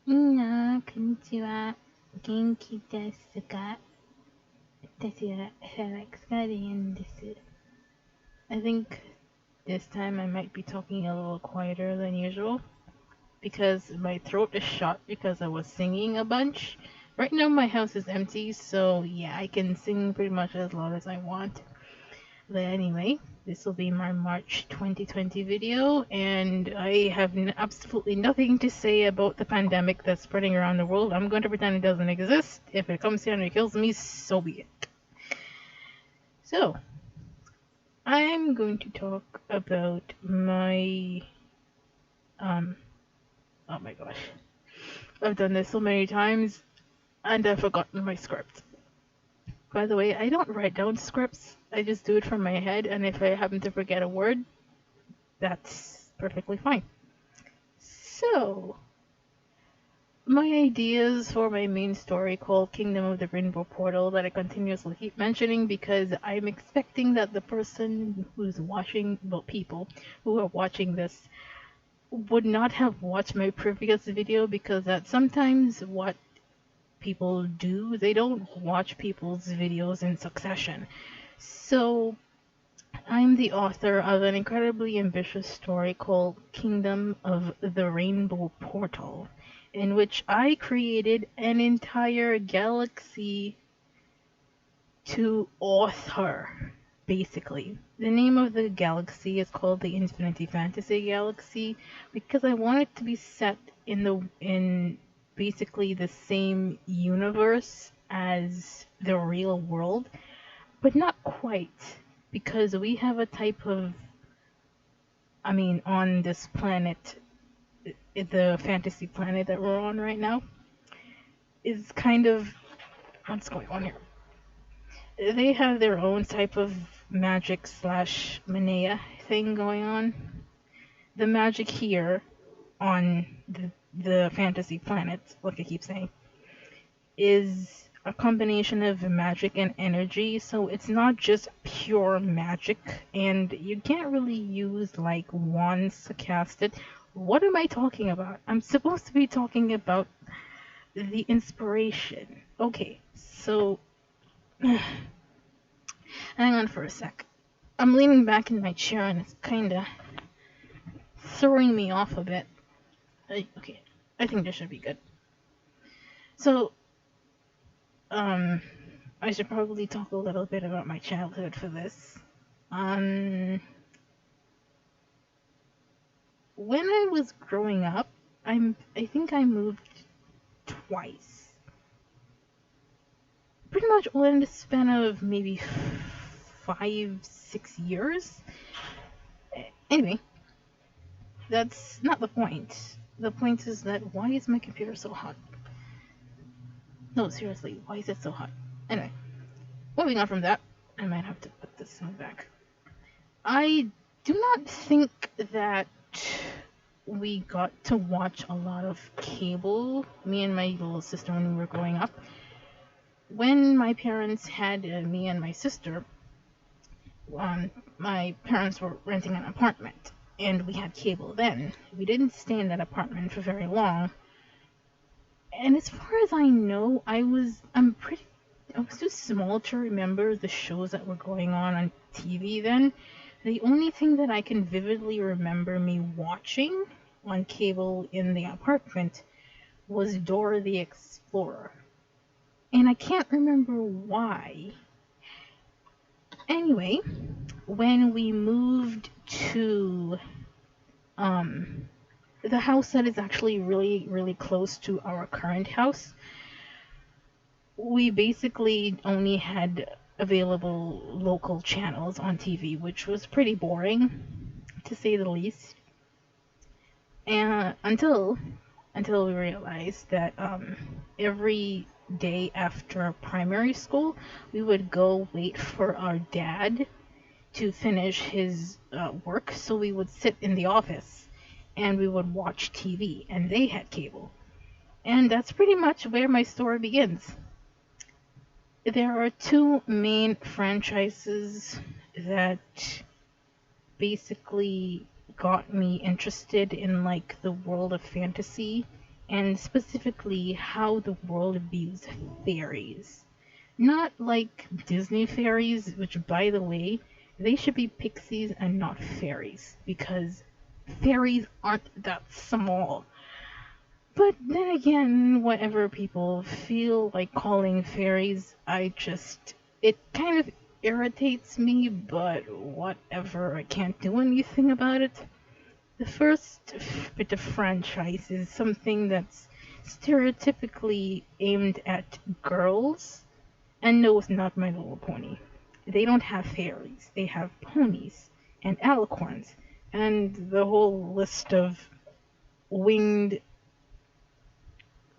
みんな、こんにちは。元気ですか？私はフェレックスガーディアンです。I think this time I might be talking a little quieter than usual because my throat is shot because I was singing a bunch. Right now my house is empty, so yeah, I can sing pretty much as loud as I want. But anyway, this will be my March 2020 video, and I have absolutely nothing to say about the pandemic that's spreading around the world. I'm going to pretend it doesn't exist. If it comes here and it kills me, so be it. So, I'm going to talk about my. Um, oh my gosh. I've done this so many times, and I've forgotten my script. By the way, I don't write down scripts, I just do it from my head, and if I happen to forget a word, that's perfectly fine. So, my ideas for my main story called Kingdom of the Rainbow Portal that I continuously keep mentioning because I'm expecting that the person who's watching, well, people who are watching this would not have watched my previous video because that's sometimes what people do. They don't watch people's videos in succession. So, I'm the author of an incredibly ambitious story called Kingdom of the Rainbow Portal, in which I created an entire galaxy to author, basically. The name of the galaxy is called the Infinity Fantasy Galaxy because I want it to be set in basically the same universe as the real world, but not quite because we have a type of, on this planet, the fantasy planet that we're on right now, is kind of what's going on here. They have their own type of magic slash mania thing going on. The magic here on the fantasy planet, like I keep saying, is a combination of magic and energy, so it's not just pure magic, and you can't really use like wands to cast it. What am I talking about? I'm supposed to be talking about the inspiration. Okay, so hang on for a sec. I'm leaning back in my chair and it's kinda throwing me off a bit. Okay, I think this should be good. So, um, I should probably talk a little bit about my childhood for this. Um, when I was growing up, I think I moved twice. Pretty much all in the span of maybe 5, 6 years. Anyway, that's not the point. The point is that why is my computer so hot? No, seriously, why is it so hot? Anyway, moving on from that, I might have to put this one back. I do not think that we got to watch a lot of cable, me and my little sister, when we were growing up. When my parents had me and my sister, my parents were renting an apartment, and we had cable then. We didn't stay in that apartment for very long, and as far as I know, I was too small to remember the shows that were going on TV then. The only thing that I can vividly remember me watching on cable in the apartment was Dora the Explorer. And I can't remember why. Anyway, when we moved to the house that is actually really, really close to our current house, we basically only had available local channels on TV, which was pretty boring, to say the least. And until we realized that every day after primary school, we would go wait for our dad to finish his work, so we would sit in the office and we would watch TV, and they had cable. And that's pretty much where my story begins. There are two main franchises that basically got me interested in like the world of fantasy and specifically how the world views fairies. Not like Disney fairies, which, by the way, they should be pixies and not fairies, because fairies aren't that small. But then again, whatever people feel like calling fairies, it kind of irritates me, but whatever, I can't do anything about it. The first bit of franchise is something that's stereotypically aimed at girls, and no, it's not My Little Pony. They don't have fairies, they have ponies and alicorns, and the whole list of winged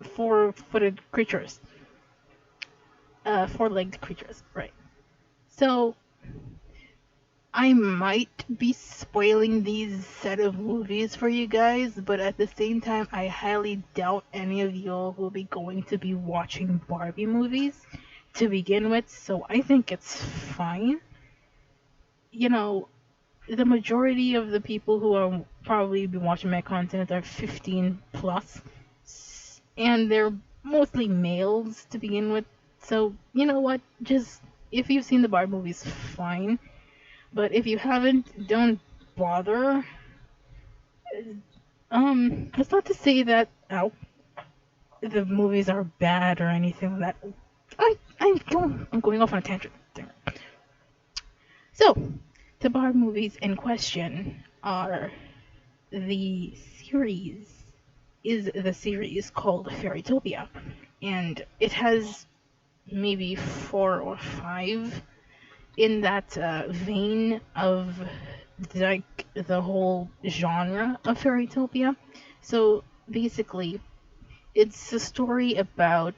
four-footed creatures, four-legged creatures, right? So I might be spoiling these set of movies for you guys, but at the same time, I highly doubt any of y'all will be going to be watching Barbie movies to begin with, so I think it's fine. You know, the majority of the people who are probably be watching my content are 15 plus, and they're mostly males to begin with. So, you know what? Just if you've seen the Barbie movies, fine. But if you haven't, don't bother. It's not to say that the movies are bad or anything like that. I'm going off on a tangent. So, the Barbie movies in question are the series called Fairytopia, and it has maybe 4 or 5 in that vein of like the whole genre of Fairytopia. So basically, it's a story about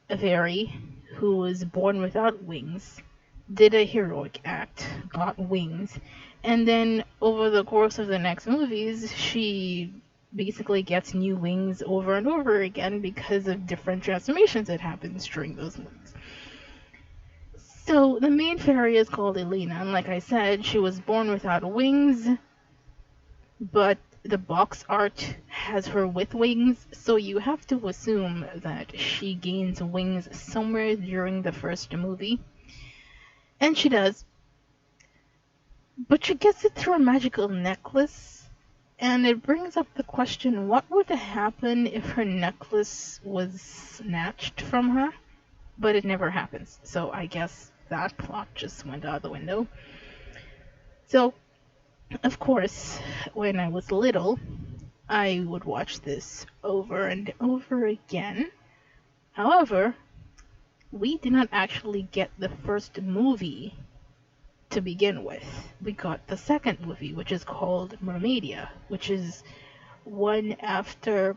a fairy who was born without wings, did a heroic act, got wings, and then over the course of the next movies, she basically gets new wings over and over again because of different transformations that happens during those movies. So the main fairy is called Elena, and like I said, she was born without wings, but the box art has her with wings, so you have to assume that she gains wings somewhere during the first movie. And she does. But she gets it through a magical necklace, and it brings up the question, what would happen if her necklace was snatched from her? But it never happens, so I guess that plot just went out the window. So, of course, when I was little, I would watch this over and over again. However, we did not actually get the first movie to begin with. We got the second movie, which is called Mermaidia, which is one after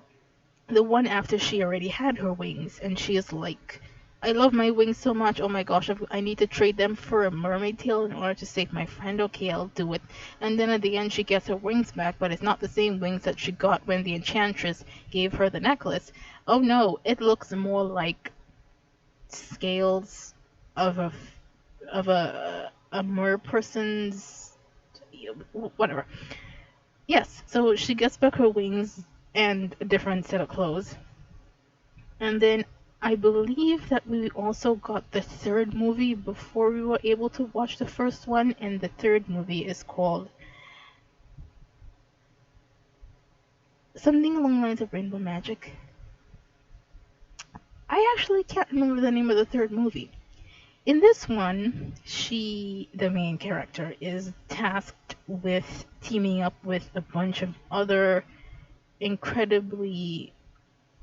the one after she already had her wings, and she is like, I love my wings so much, oh my gosh, I need to trade them for a mermaid tail in order to save my friend. Okay, I'll do it. And then at the end she gets her wings back, but it's not the same wings that she got when the enchantress gave her the necklace. Oh no, it looks more like scales of a mer person's whatever. Yes, so she gets back her wings and a different set of clothes. And then I believe that we also got the third movie before we were able to watch the first one, and the third movie is called something along the lines of Rainbow Magic. I actually can't remember the name of the third movie. In this one, the main character, is tasked with teaming up with a bunch of other incredibly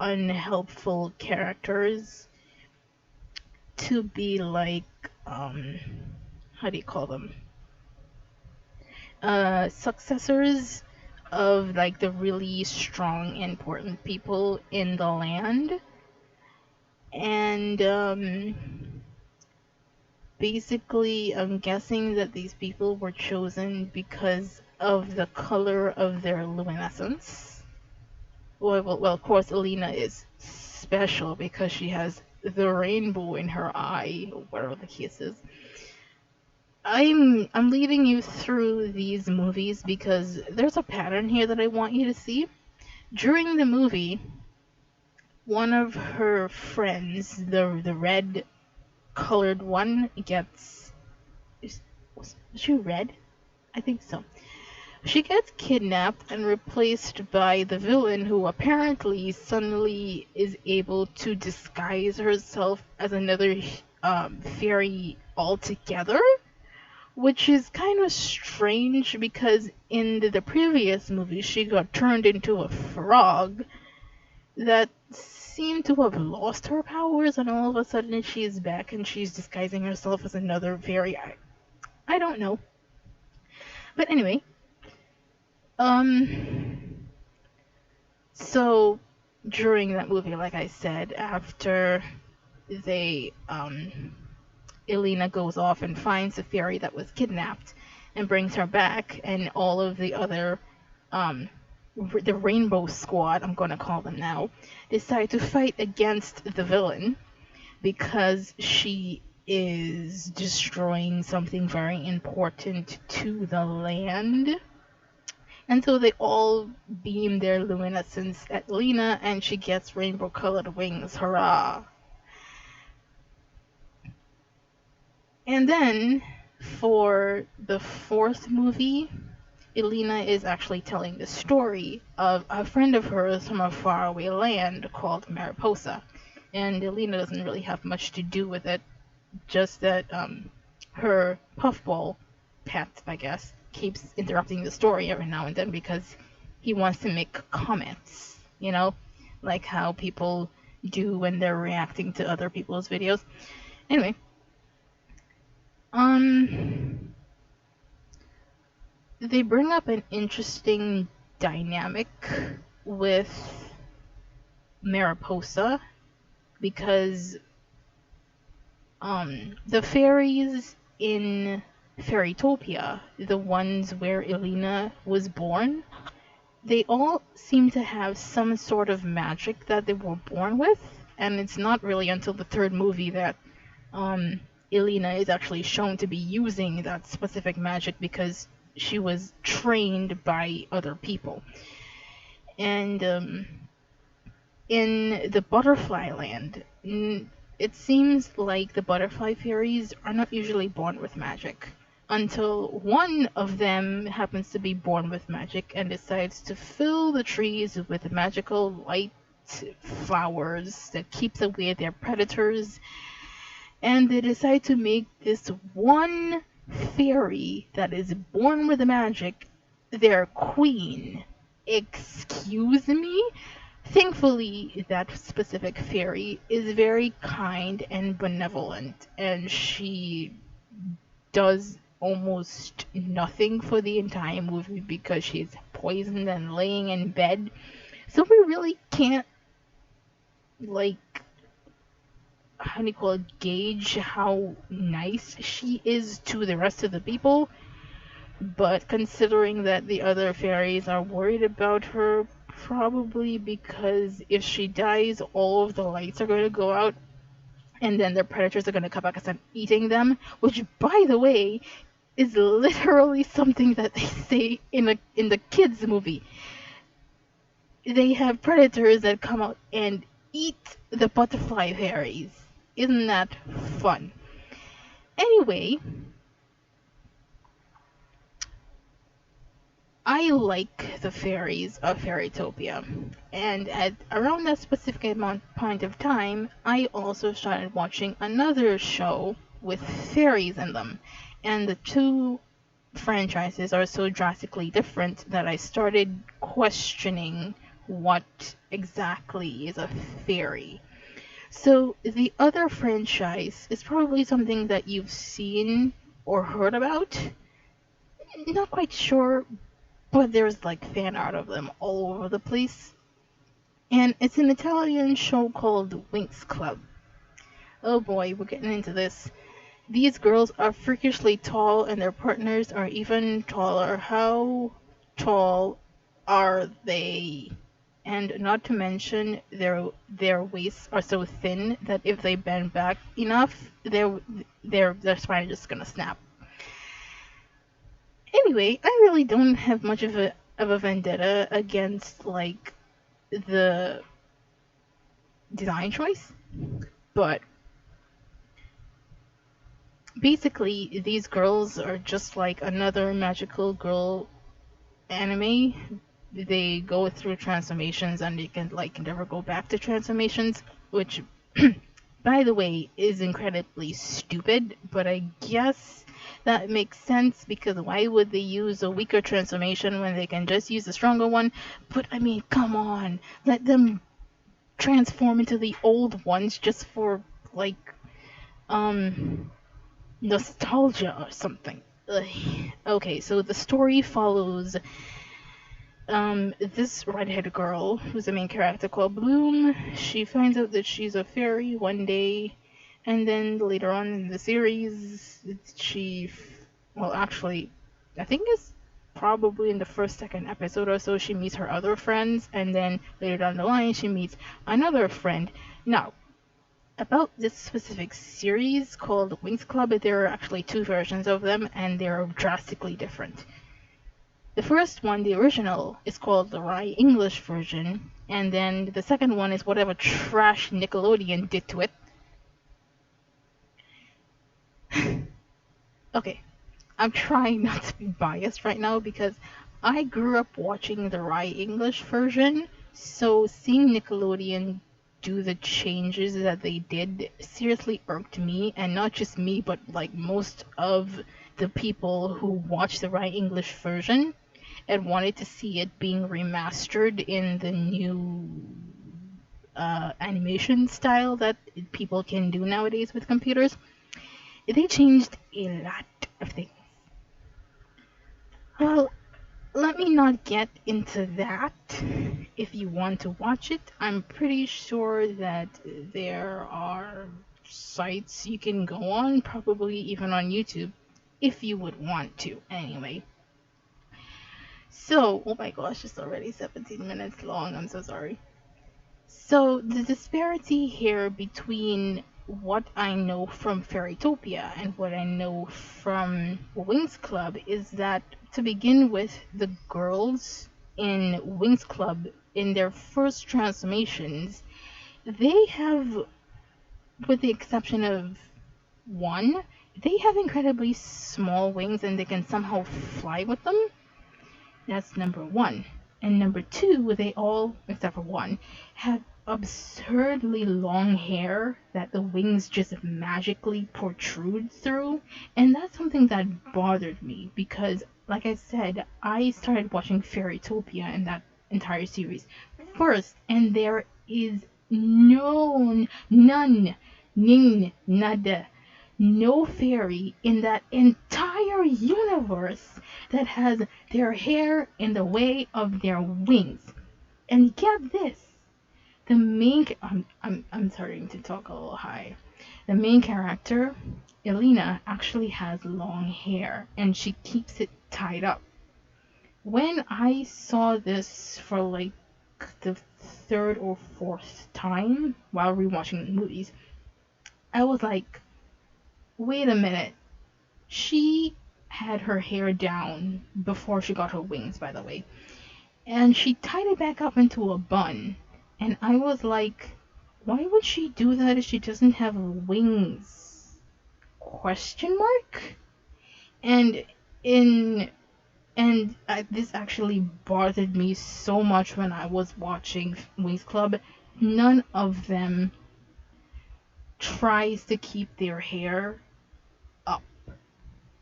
unhelpful characters to be like, how do you call them? Successors of like the really strong, important people in the land. And basically, I'm guessing that these people were chosen because of the color of their luminescence. Well, of course, Alina is special because she has the rainbow in her eye, or whatever the case is. I'm leading you through these movies because there's a pattern here that I want you to see. During the movie, one of her friends, the red colored one, gets was she red? I think so. She gets kidnapped and replaced by the villain, who apparently suddenly is able to disguise herself as another fairy altogether, which is kind of strange because in the previous movie she got turned into a frog that seemed to have lost her powers, and all of a sudden she's back and she's disguising herself as another fairy. I don't know. But anyway, um, so during that movie, like I said, after they, Elena goes off and finds the fairy that was kidnapped and brings her back, and all of the other, um, the Rainbow Squad, I'm gonna call them now, decide to fight against the villain because she is destroying something very important to the land. And so they all beam their luminescence at Lena, and she gets rainbow colored wings. Hurrah! And then, for the fourth movie, Elena is actually telling the story of a friend of hers from a faraway land called Mariposa. And Elena doesn't really have much to do with it, just that her puffball pet, I guess, keeps interrupting the story every now and then because he wants to make comments, like how people do when they're reacting to other people's videos. Anyway, they bring up an interesting dynamic with Mariposa because the fairies in Fairytopia, the ones where Elena was born, they all seem to have some sort of magic that they were born with, and it's not really until the third movie that Elena is actually shown to be using that specific magic because she was trained by other people. And in the Butterfly Land, it seems like the butterfly fairies are not usually born with magic until one of them happens to be born with magic and decides to fill the trees with magical light flowers that keeps away their predators, and they decide to make this one fairy that is born with magic their queen. Excuse me? Thankfully, that specific fairy is very kind and benevolent, and she does almost nothing for the entire movie because she's poisoned and laying in bed. So we really can't, like, how do you call it, gauge how nice she is to the rest of the people. But considering that the other fairies are worried about her, probably because if she dies, all of the lights are going to go out, and then their predators are going to come back and start eating them, which, by the way, is literally something that they say in the kids movie. They have predators that come out and eat the butterfly fairies. Isn't that fun? Anyway, I like the fairies of Fairytopia, and at around that specific point of time, I also started watching another show with fairies in them, and the two franchises are so drastically different that I started questioning what exactly is a fairy. So the other franchise is probably something that you've seen or heard about. Not quite sure, but there's like fan art of them all over the place. And it's an Italian show called Winx Club. Oh boy, we're getting into this. These girls are freakishly tall and their partners are even taller. How tall are they? And not to mention their waists are so thin that if they bend back enough, their spine is just gonna snap. Anyway, I really don't have much of a vendetta against like the design choice, but basically these girls are just like another magical girl anime. They go through transformations and they can like never go back to transformations, which by the way is incredibly stupid, but I guess that makes sense because why would they use a weaker transformation when they can just use a stronger one? But I mean, come on, let them transform into the old ones just for like um nostalgia or something. Ugh. Okay, so the story follows this redheaded girl who's the main character called Bloom. She finds out that she's a fairy one day, and then later on in the series, well, actually, I think it's probably in the first, second episode or so, she meets her other friends, and then later down the line, she meets another friend. Now, about this specific series called Wings Club, there are actually two versions of them, and they're drastically different. The first one, the original, is called the Rye English version, and then the second one is whatever trash Nickelodeon did to it. Okay, I'm trying not to be biased right now because I grew up watching the Rye English version, so seeing Nickelodeon do the changes that they did seriously irked me, and not just me, but like most of the people who watched the Rye English version and wanted to see it being remastered in the new animation style that people can do nowadays with computers. They changed a lot of things. Well, let me not get into that. If you want to watch it, I'm pretty sure that there are sites you can go on, probably even on YouTube, if you would want to, anyway. So, oh my gosh, it's already 17 minutes long. I'm so sorry. So, the disparity here between what I know from Fairytopia and what I know from Wings Club is that, to begin with, the girls in Wings Club, in their first transformations, they have, with the exception of one, they have incredibly small wings and they can somehow fly with them. That's number one. And number two, they all, except for one, have absurdly long hair that the wings just magically protrude through. And that's something that bothered me because, like I said, I started watching Fairytopia and that entire series first, and there is none, ning, nada, no fairy in that entire universe that has their hair in the way of their wings. And get this, the main I'm starting to talk a little high. The main character, Elena, actually has long hair and she keeps it tied up. When I saw this for like the third or fourth time while rewatching the movies, I was like, wait a minute. She had her hair down before she got her wings, by the way. And she tied it back up into a bun. And I was like, why would she do that if she doesn't have wings? Question mark? And in this actually bothered me so much when I was watching Wings Club. None of them tries to keep their hair up.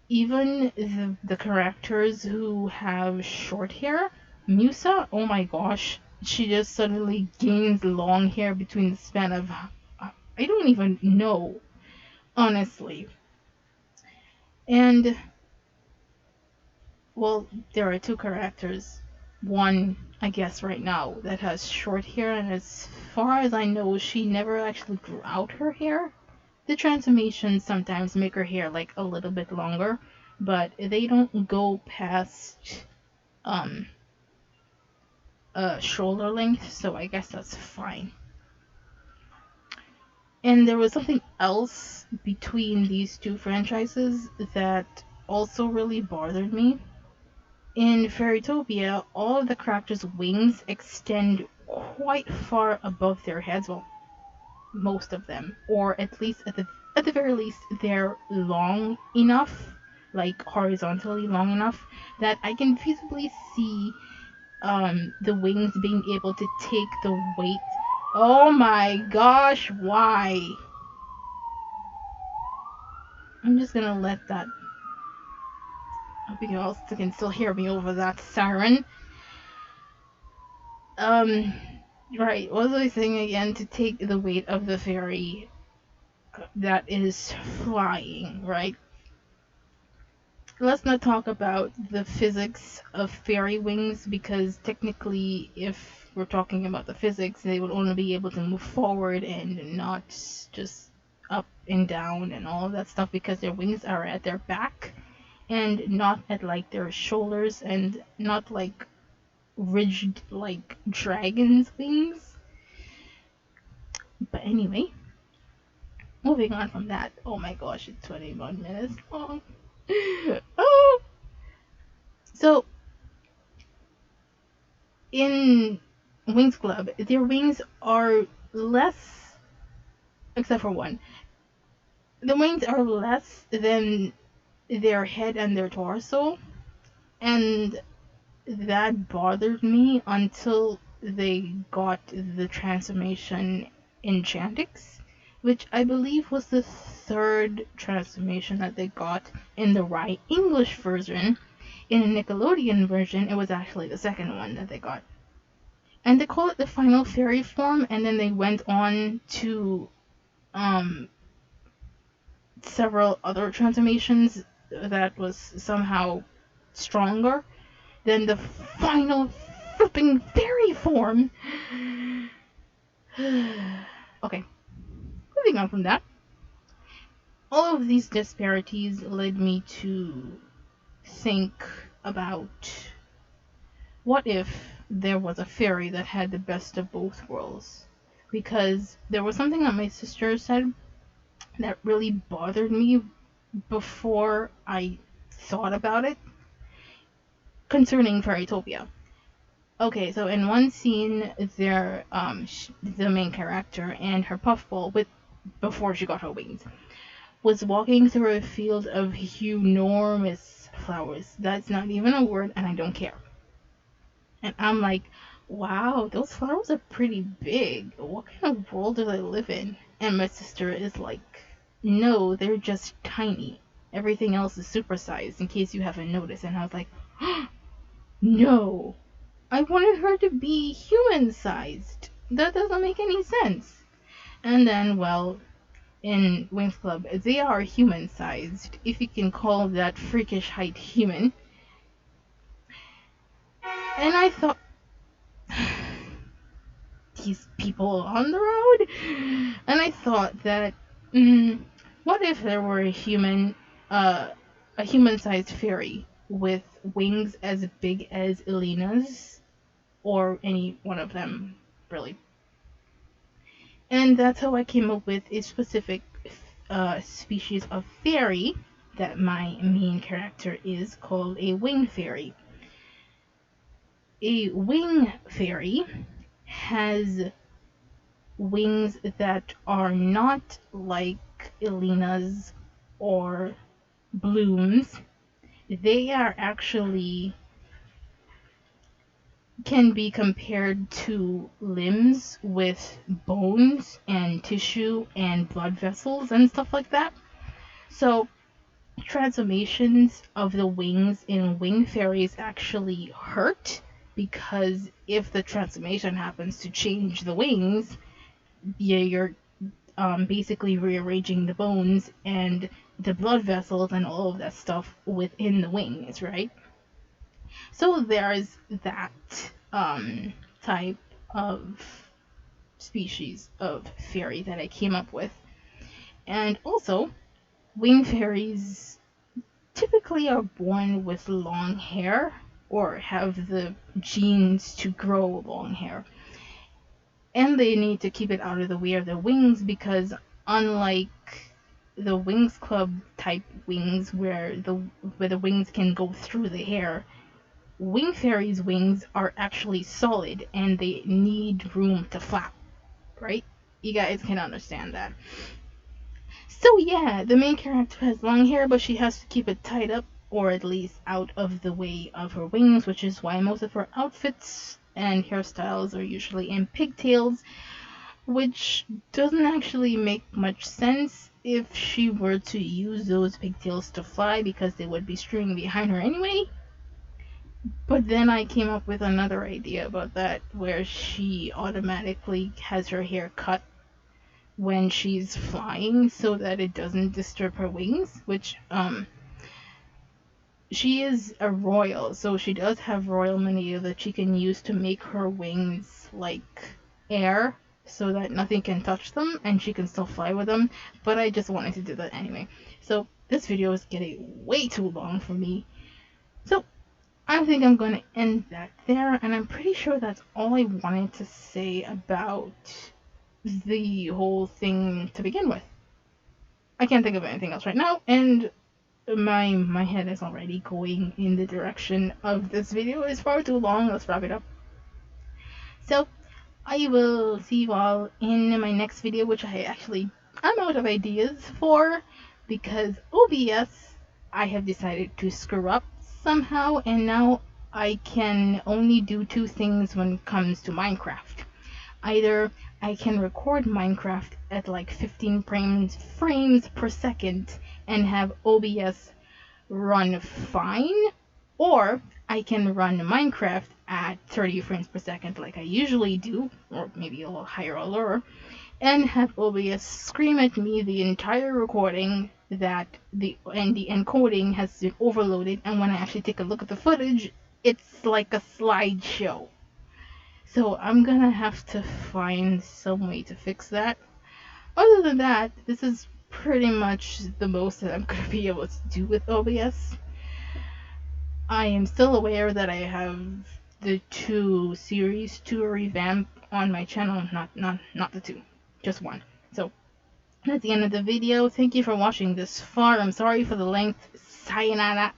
Even the characters who have short hair, Musa, oh my gosh, she just suddenly gains long hair between the span of, I don't even know, honestly. And, well, there are two characters. One, I guess, right now that has short hair, and as far as I know, she never actually grew out her hair. The transformations sometimes make her hair like a little bit longer, but they don't go past um shoulder length, so I guess that's fine. And there was something else between these two franchises that also really bothered me. In Fairytopia, all of the characters' wings extend quite far above their heads. Well, most of them, or at least at the very least they're long enough, like horizontally long enough, that I can feasibly see the wings being able to take the weight. Oh my gosh, why? I'm just gonna let that. Hope you all can still hear me over that siren. Um, right, what was I saying again? To take the weight of the fairy that is flying, right? Let's not talk about the physics of fairy wings, because technically, if we're talking about the physics, they would only be able to move forward and not just up and down and all of that stuff, because their wings are at their back and not at like their shoulders, and not like rigid like dragon's wings. But anyway, moving on from that. Oh my gosh, it's 21 minutes long. Oh, so in Wings Club, their wings are less, except for one. The wings are less than their head and their torso, and that bothered me until they got the transformation in Chantix, which I believe was the third transformation that they got in the right English version. In the Nickelodeon version, it was actually the second one that they got. And they call it the final fairy form, and then they went on to um, several other transformations that was somehow stronger than the final flipping fairy form. Okay, moving on from that. All of these disparities led me to think about, what if there was a fairy that had the best of both worlds? Because there was something that my sister said that really bothered me before I thought about it concerning Fairytopia. Okay, so in one scene, there, the main character and her puffball, with before she got her wings, was walking through a field of enormous flowers. That's not even a word, and I don't care. And I'm like, wow, those flowers are pretty big. What kind of world do they live in? And my sister is like, no, they're just tiny. Everything else is supersized, in case you haven't noticed. And I was like, no. I wanted her to be human-sized. That doesn't make any sense. And then, well, in Wings Club, they are human-sized, if you can call that freakish height human. And I thought, these people on the road? And I thought that, what if there were a human-sized fairy with wings as big as Elena's, or any one of them, really? And that's how I came up with a specific species of fairy that my main character is, called a wing fairy. A wing fairy has wings that are not like Elena's or Bloom's. They are actually can be compared to limbs with bones and tissue and blood vessels and stuff like that. So transformations of the wings in wing fairies actually hurt, because if the transformation happens to change the wings, you're basically rearranging the bones and the blood vessels and all of that stuff within the wings, right? So there's that type of species of fairy that I came up with. And also, wing fairies typically are born with long hair, or have the genes to grow long hair. And they need to keep it out of the way of their wings, because unlike the Wings Club type wings where the wings can go through the hair, wing fairies' wings are actually solid and they need room to flap, right? you guys can understand that. So yeah, the main character has long hair, but she has to keep it tied up, or at least out of the way of her wings, which is why most of her outfits and hairstyles are usually in pigtails, which doesn't actually make much sense if she were to use those pigtails to fly, because they would be streaming behind her anyway. But then I came up with another idea about that, where she automatically has her hair cut when she's flying so that it doesn't disturb her wings, which she is a royal, so she does have royal manita that she can use to make her wings like air so that nothing can touch them and she can still fly with them. But I just wanted to do that anyway. So this video is getting way too long for me. So I think I'm going to end that there, and I'm pretty sure that's all I wanted to say about the whole thing to begin with. I can't think of anything else right now, and my head is already going in the direction of this video is far too long. Let's wrap it up. So I will see you all in my next video, which I'm out of ideas for, because OBS I have decided to screw up somehow, and now I can only do two things when it comes to Minecraft. Either I can record Minecraft at like 15 frames per second and have OBS run fine, or I can run Minecraft at 30 frames per second like I usually do, or maybe a little higher or lower, and have OBS scream at me the entire recording that the encoding has been overloaded, and when I actually take a look at the footage, it's like a slideshow. So I'm gonna have to find some way to fix that. Other than that, this is pretty much the most that I'm gonna be able to do with OBS. I am still aware that I have the two series to revamp on my channel, not the two, just one. So that's the end of the video. Thank you for watching this far. I'm sorry for the length. Sayonara.